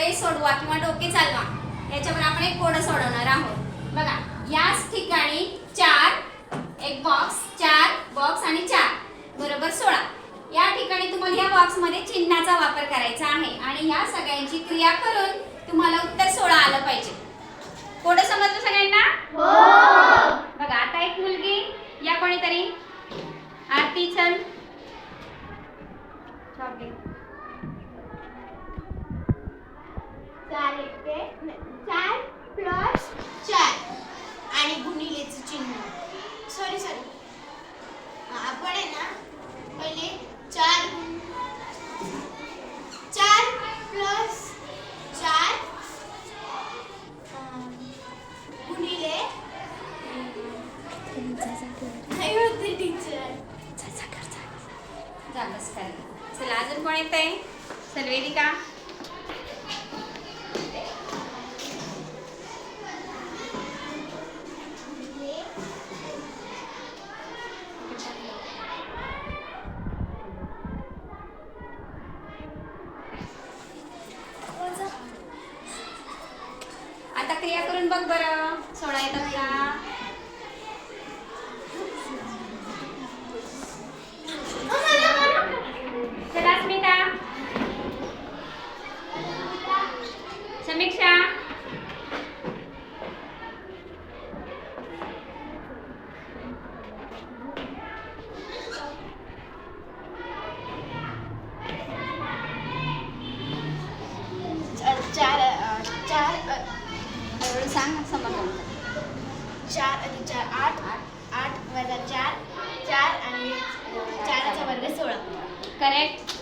कोडे सोडवा किंवा डोके चालवा याच्यावर आपण एक कोड सोडवणार आहोत। बघा याच ठिकाणी 4 एक बॉक्स 4 बॉक्स आणि 4 बरोबर 16 या ठिकाणी तुम्हाला या बॉक्स मध्ये चिन्हाचा वापर करायचा आहे आणि या सगळ्यांची क्रिया करून तुम्हाला उत्तर 16 आलं पाहिजे। कोड समजलं सगळ्यांना? हो। बघा आता एक मुलगी या कोणीतरी आरती चल 4 प्लस 4 आणि गुणिलेचं चिन्ह सॉरी आपण आहे ना पहिले 4 प्लस 4 गुणिले नाही होते टीचर झालंच काय। चला अजून कोण येतंय? चल वेदिका आता क्रिया करून बघ बरं 16 येतात का? चला स्मिता समीक्षा सांग समजलं 4 अधिक 4 8 8 वजा 4 4 आणि 4चा वर्ग 16 करेक्ट।